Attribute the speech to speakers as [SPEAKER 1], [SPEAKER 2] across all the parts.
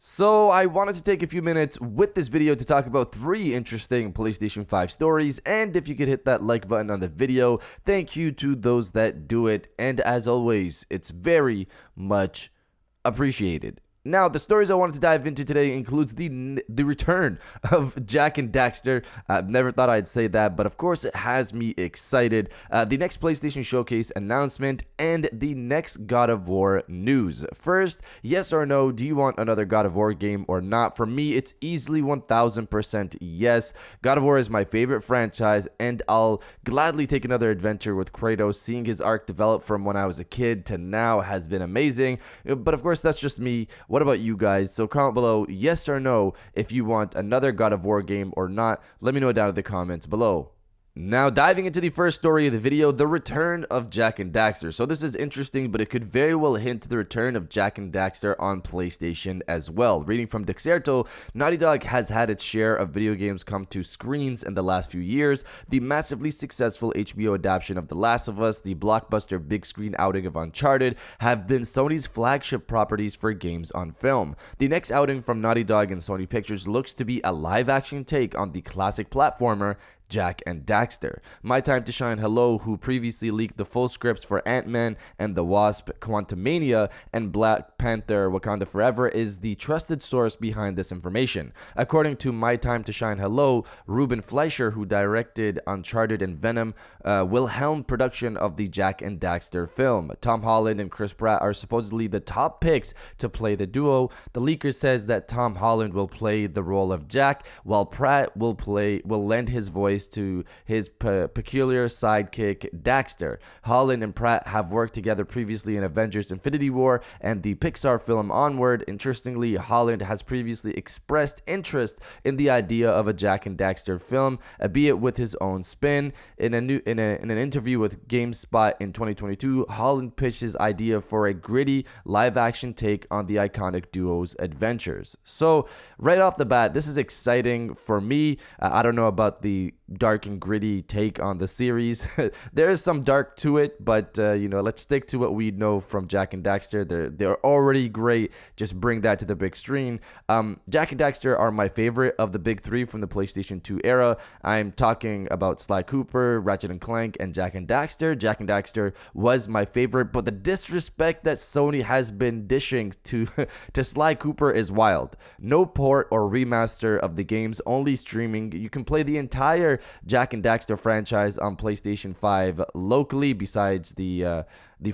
[SPEAKER 1] So I wanted to take a few minutes with this video to talk about 3 interesting PlayStation 5 stories, and if you could hit that like button on the video, thank you to those that do it, and as always, it's very much appreciated. Now, the stories I wanted to dive into today includes the return of Jak and Daxter. I've never thought I'd say that, but of course it has me excited. The next PlayStation Showcase announcement and the next God of War news. First, yes or no, do you want another God of War game or not? For me, it's easily 1000% yes. God of War is my favorite franchise, and I'll gladly take another adventure with Kratos. Seeing his arc develop from when I was a kid to now has been amazing, but of course that's just me. What about you guys? So comment below yes or no if you want another God of War game or not. Let me know down in the comments below. Now, diving into the first story of the video, the return of Jak and Daxter. So this is interesting, but it could very well hint to the return of Jak and Daxter on PlayStation as well. Reading from Dexerto, Naughty Dog has had its share of video games come to screens in the last few years. The massively successful HBO adaptation of The Last of Us, the blockbuster big screen outing of Uncharted, have been Sony's flagship properties for games on film. The next outing from Naughty Dog and Sony Pictures looks to be a live-action take on the classic platformer Jak and Daxter. My Time to Shine Hello, who previously leaked the full scripts for Ant-Man and the Wasp, Quantumania, and Black Panther Wakanda Forever, is the trusted source behind this information. According to My Time to Shine Hello, Ruben Fleischer, who directed Uncharted and Venom, will helm production of the Jak and Daxter film. Tom Holland and Chris Pratt are supposedly the top picks to play the duo. The leaker says that Tom Holland will play the role of Jak, while Pratt will lend his voice to his peculiar sidekick Daxter. Holland and Pratt have worked together previously in Avengers Infinity War and the Pixar film Onward. Interestingly, Holland has previously expressed interest in the idea of a Jak and Daxter film, albeit with his own spin. In an interview with GameSpot in 2022, Holland pitched his idea for a gritty live-action take on the iconic duo's adventures. So, right off the bat, this is exciting for me. I don't know about the dark and gritty take on the series. There is some dark to it, but let's stick to what we know from Jak and Daxter. They're already great. Just bring that to the big screen. Jak and Daxter are my favorite of the big 3 from the PlayStation 2 era. I'm talking about Sly Cooper, Ratchet and Clank, and Jak and Daxter. Jak and Daxter was my favorite, but the disrespect that Sony has been dishing to Sly Cooper is wild. No port or remaster of the games, only streaming. You can play the entire Jak and Daxter franchise on PlayStation 5 locally, besides the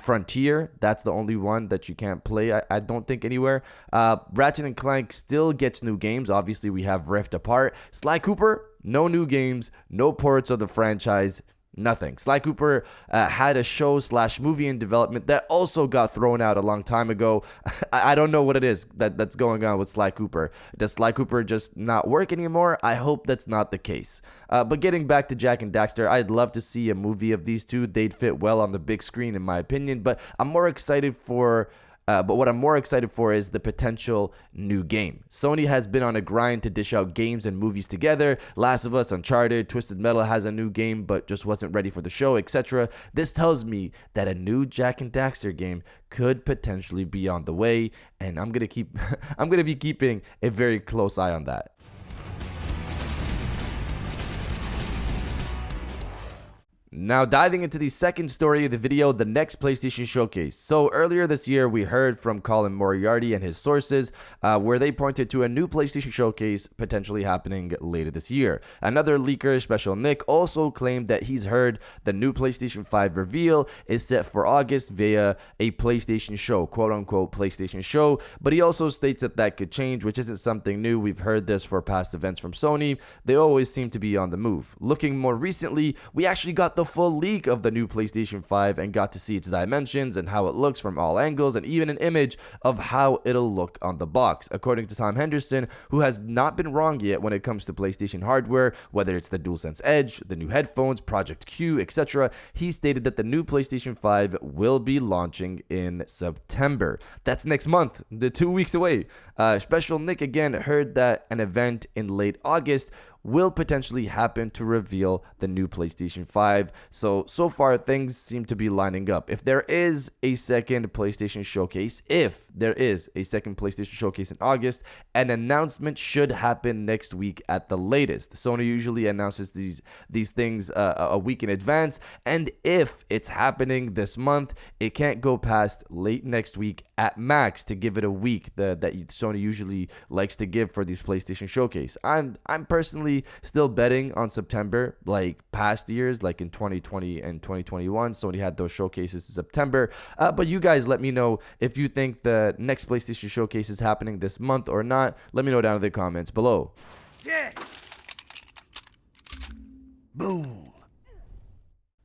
[SPEAKER 1] Frontier. That's the only one that you can't play, I don't think, anywhere. Ratchet and Clank still gets new games. Obviously, we have Rift Apart. Sly Cooper, no new games, no ports of the franchise. Nothing. Sly Cooper had a show/movie in development that also got thrown out a long time ago. I don't know what it is that's going on with Sly Cooper. Does Sly Cooper just not work anymore? I hope that's not the case. But getting back to Jak and Daxter, I'd love to see a movie of these two. They'd fit well on the big screen, in my opinion. But what I'm more excited for is the potential new game. Sony has been on a grind to dish out games and movies together. Last of Us, Uncharted, Twisted Metal has a new game but just wasn't ready for the show, etc. This tells me that a new Jak and Daxter game could potentially be on the way, and I'm gonna be keeping a very close eye on that. Now, diving into the second story of the video, the next PlayStation Showcase. So earlier this year, we heard from Colin Moriarty and his sources, where they pointed to a new PlayStation Showcase potentially happening later this year. Another leaker, Special Nick, also claimed that he's heard the new PlayStation 5 Reveal is set for August via a PlayStation Show, quote-unquote PlayStation Show, but he also states that that could change, which isn't something new. We've heard this for past events from Sony. They always seem to be on the move. Looking more recently, we actually got the full leak of the new PlayStation 5 and got to see its dimensions and how it looks from all angles, and even an image of how it'll look on the box. According to Tom Henderson, who has not been wrong yet when it comes to PlayStation hardware, whether it's the DualSense Edge, the new headphones, Project Q, etc., he stated that the new PlayStation 5 will be launching in September. That's next month, the 2 weeks away. Special Nick again heard that an event in late August will potentially happen to reveal the new PlayStation 5. So far things seem to be lining up. If there is a second PlayStation showcase, in August, an announcement should happen next week at the latest. Sony usually announces these things a week in advance, and if it's happening this month, it can't go past late next week at max to give it a week that Sony usually likes to give for these PlayStation showcase. I'm personally still betting on September, like past years, like in 2020 and 2021. Sony had those showcases in September. But you guys let me know if you think the next PlayStation showcase is happening this month or not. Let me know down in the comments below.
[SPEAKER 2] Yeah. Boom.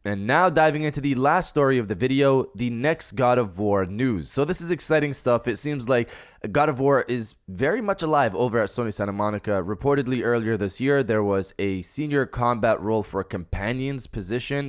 [SPEAKER 1] And now diving into the last story of the video, the next God of War news. So this is exciting stuff. It seems like God of War is very much alive over at Sony Santa Monica. Reportedly earlier this year, there was a senior combat role for a companion's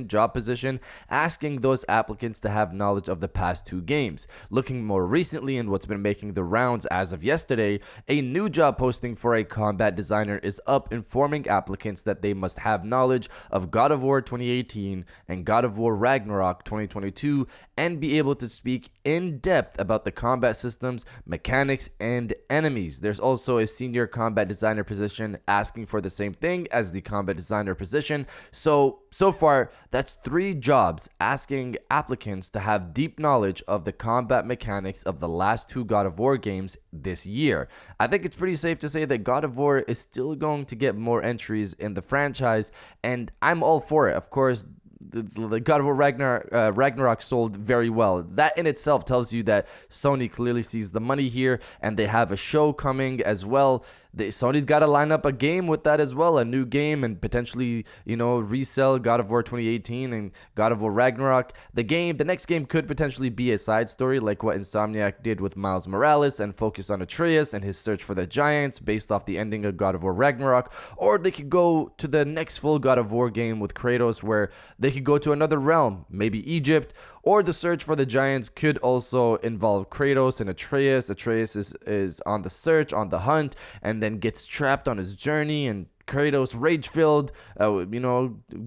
[SPEAKER 1] job position, asking those applicants to have knowledge of the past two games. Looking more recently in what's been making the rounds as of yesterday, a new job posting for a combat designer is up, informing applicants that they must have knowledge of God of War 2018 and God of War Ragnarok 2022 and be able to speak in depth about the combat systems, mechanics, and enemies. There's also a senior combat designer position asking for the same thing as the combat designer position. So far, that's 3 jobs asking applicants to have deep knowledge of the combat mechanics of the last 2 God of War games this year. I think it's pretty safe to say that God of War is still going to get more entries in the franchise, and I'm all for it. Of course, the God of War Ragnarok sold very well. That in itself tells you that Sony clearly sees the money here, and they have a show coming as well. Sony's got to line up a game with that as well, a new game, and potentially, resell God of War 2018 and God of War Ragnarok. The next game could potentially be a side story like what Insomniac did with Miles Morales and focus on Atreus and his search for the Giants based off the ending of God of War Ragnarok. Or they could go to the next full God of War game with Kratos, where they could go to another realm, maybe Egypt. Or the search for the Giants could also involve Kratos and Atreus. Atreus is on the search, on the hunt, and then gets trapped on his journey, and Kratos, rage-filled,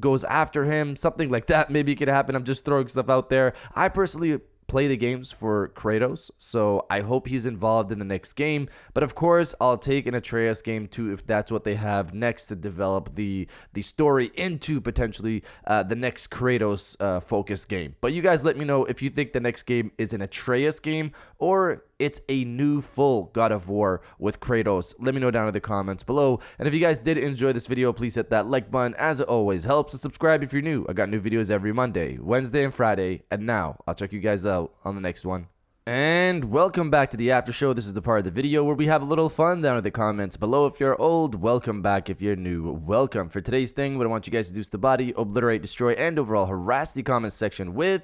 [SPEAKER 1] goes after him. Something like that maybe could happen. I'm just throwing stuff out there. I personally play the games for Kratos, so I hope he's involved in the next game. But of course, I'll take an Atreus game too if that's what they have next to develop the story into potentially the next Kratos focused game. But you guys let me know if you think the next game is an Atreus game or it's a new full God of War with Kratos. Let me know down in the comments below. And if you guys did enjoy this video, please hit that like button as it always helps, and subscribe if you're new. I got new videos every Monday, Wednesday, and Friday. And now I'll check you guys out on the next one. And welcome back to the after show. This is the part of the video where we have a little fun down in the comments below. If you're old, welcome back. If you're new, welcome. For today's thing, what I want you guys to do is to body, obliterate, destroy, and overall harass the comment section with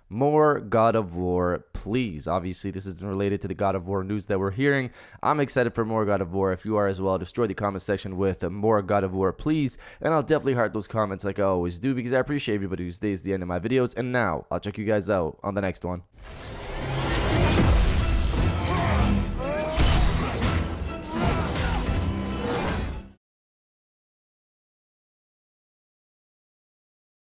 [SPEAKER 1] more God of War, please. Obviously, this isn't related to the God of War news that we're hearing. I'm excited for more God of War. If you are as well, destroy the comment section with more God of War, please. And I'll definitely heart those comments like I always do, because I appreciate everybody who stays to the end of my videos. And now, I'll check you guys out on the next one.